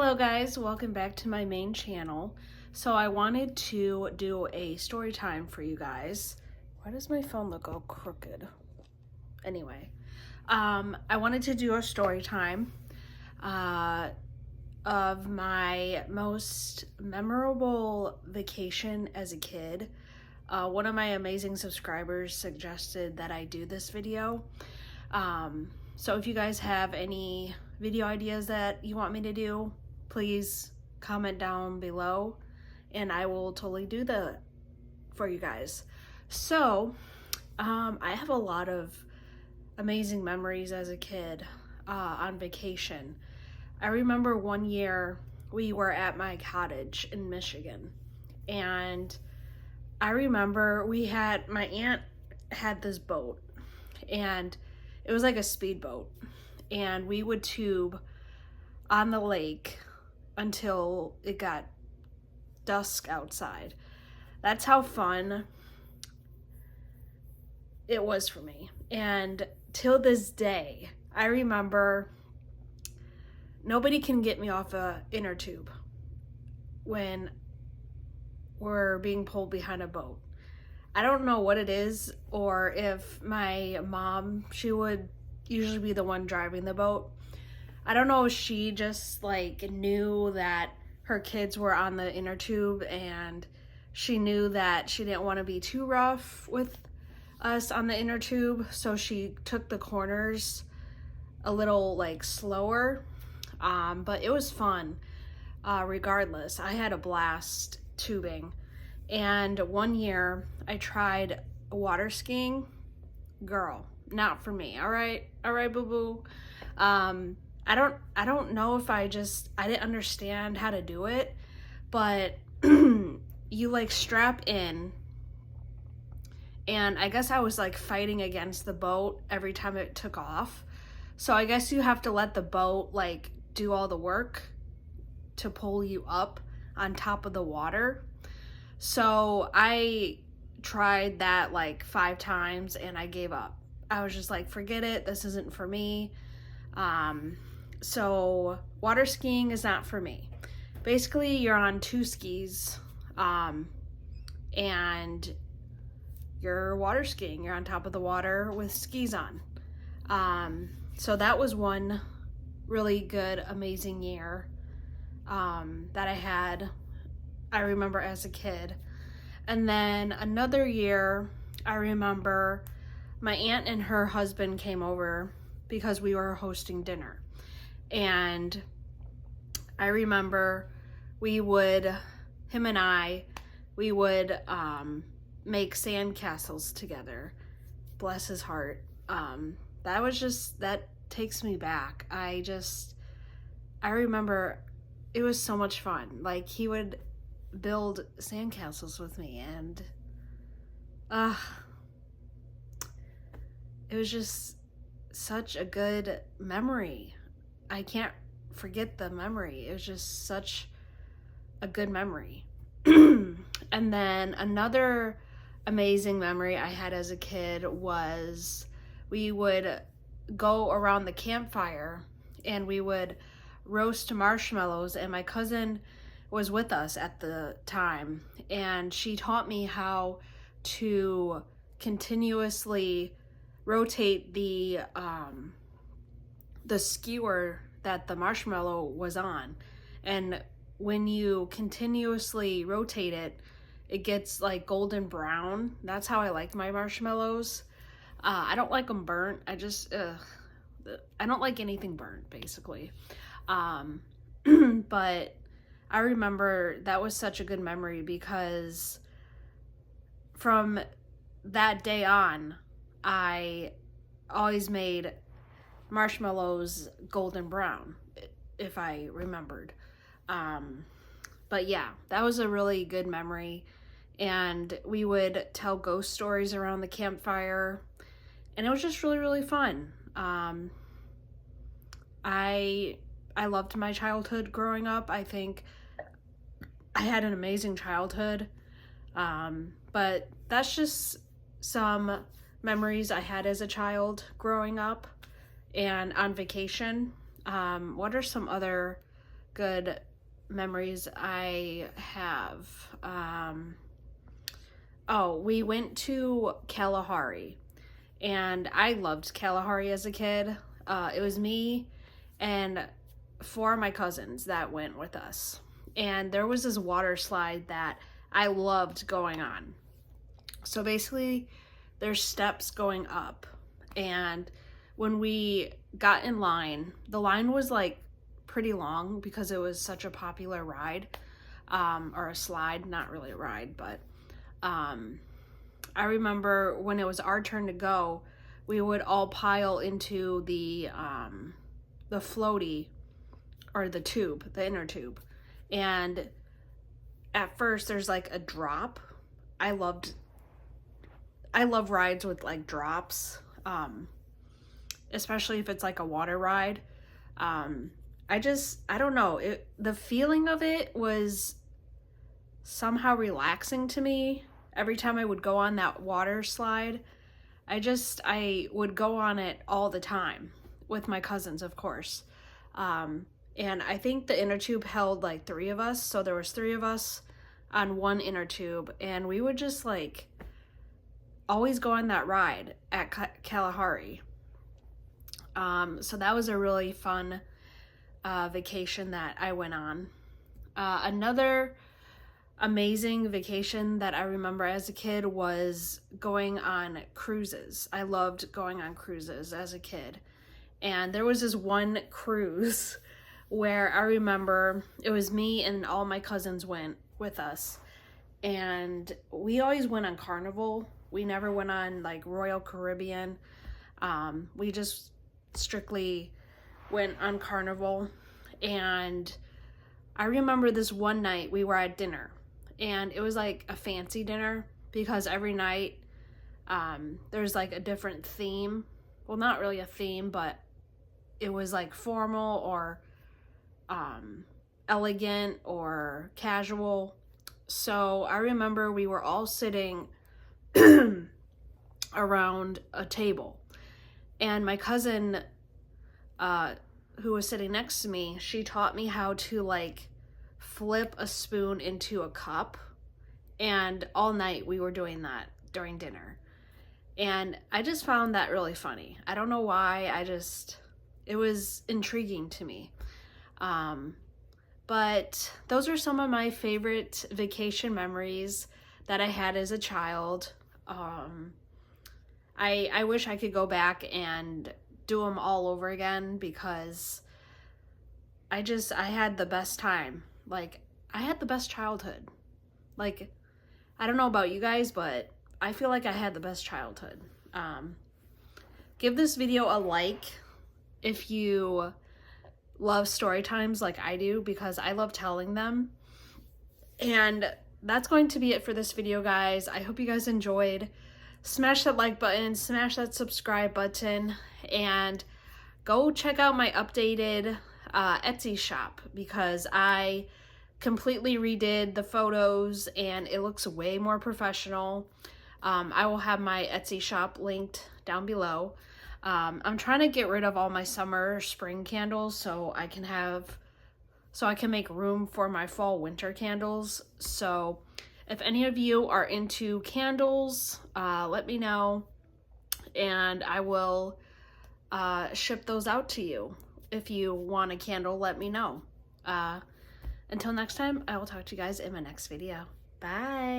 Hello guys, welcome back to my main channel. So I wanted to do a story time for you guys. Why does my phone look all crooked? Anyway, I wanted to do a story time of my most memorable vacation as a kid. One of my amazing subscribers suggested that I do this video. So if you guys have any video ideas that you want me to do, please comment down below and I will totally do that for you guys. So I have a lot of amazing memories as a kid on vacation. I remember one year we were at my cottage in Michigan, and I remember my aunt had this boat, and it was like a speedboat, and we would tube on the lake until it got dusk outside. That's how fun it was for me. And till this day, I remember nobody can get me off a inner tube when we're being pulled behind a boat. I don't know what it is, or if my mom, she would usually be the one driving the boat. I don't know if she just like knew that her kids were on the inner tube and she knew that she didn't want to be too rough with us on the inner tube, so she took the corners a little like slower. But it was fun. Regardless, I had a blast tubing. And one year I tried water skiing. Girl, not for me. All right, boo boo. I don't know if I didn't understand how to do it, but you like strap in, and I guess I was like fighting against the boat every time it took off. So I guess you have to let the boat like do all the work to pull you up on top of the water. So I tried that like 5 times and I gave up. I was just like, forget it, this isn't for me. So water skiing is not for me. Basically, you're on 2 skis, and you're water skiing. You're on top of the water with skis on. So that was one really good, amazing year that I had, I remember as a kid. And then another year, I remember my aunt and her husband came over because we were hosting dinner. And I remember him and I, we would make sand castles together. Bless his heart. That takes me back. I remember it was so much fun. Like, he would build sandcastles with me, and it was just such a good memory. I can't forget the memory. It was just such a good memory. And then another amazing memory I had as a kid was we would go around the campfire and we would roast marshmallows, and my cousin was with us at the time, and she taught me how to continuously rotate the skewer that the marshmallow was on. And when you continuously rotate it, it gets like golden brown. That's how I like my marshmallows. I don't like them burnt. I don't like anything burnt, basically. But I remember that was such a good memory because from that day on, I always made marshmallows golden brown, if I remembered. But yeah, that was a really good memory. And we would tell ghost stories around the campfire, and it was just really, really fun. I loved my childhood growing up. I think I had an amazing childhood. But that's just some memories I had as a child growing up and on vacation. What are some other good memories I have. Oh, we went to Kalahari, and I loved Kalahari as a kid. It was me and 4 of my cousins that went with us. And there was this water slide that I loved going on. So basically, there's steps going up. And when we got in line, the line was like pretty long because it was such a popular ride, or a slide, not really a ride, but I remember when it was our turn to go, we would all pile into the floaty, or the tube, the inner tube. And at first there's like a drop. I love rides with like drops, especially if it's like a water ride. I don't know, the feeling of it was somehow relaxing to me. Every time I would go on that water slide, I would go on it all the time with my cousins, of course. And I think the inner tube held like 3 of us, so there was 3 of us on one inner tube, and we would just like always go on that ride at Kalahari. So that was a really fun vacation that I went on. Another amazing vacation that I remember as a kid was going on cruises. I loved going on cruises as a kid. And there was this one cruise where I remember it was me and all my cousins went with us. And we always went on Carnival. We never went on like Royal Caribbean. We just strictly went on Carnival. And I remember this one night we were at dinner, and it was like a fancy dinner because every night there's like a different theme. Well, not really a theme, but it was like formal or elegant or casual. So I remember we were all sitting around a table, and my cousin who was sitting next to me, she taught me how to like flip a spoon into a cup, and all night we were doing that during dinner. And I just found that really funny. I don't know why, it was intriguing to me. But those are some of my favorite vacation memories that I had as a child. I wish I could go back and do them all over again, because I had the best time. Like, I had the best childhood. Like, I don't know about you guys, but I feel like I had the best childhood. Give this video a like if you love story times like I do, because I love telling them. And that's going to be it for this video, guys. I hope you guys enjoyed. Smash that like button, smash that subscribe button, and go check out my updated Etsy shop, because I completely redid the photos and it looks way more professional. I will have my Etsy shop linked down below. I'm trying to get rid of all my summer spring candles so I can make room for my fall winter candles. So if any of you are into candles, let me know, and I will ship those out to you. If you want a candle, let me know. Until next time, I will talk to you guys in my next video. Bye!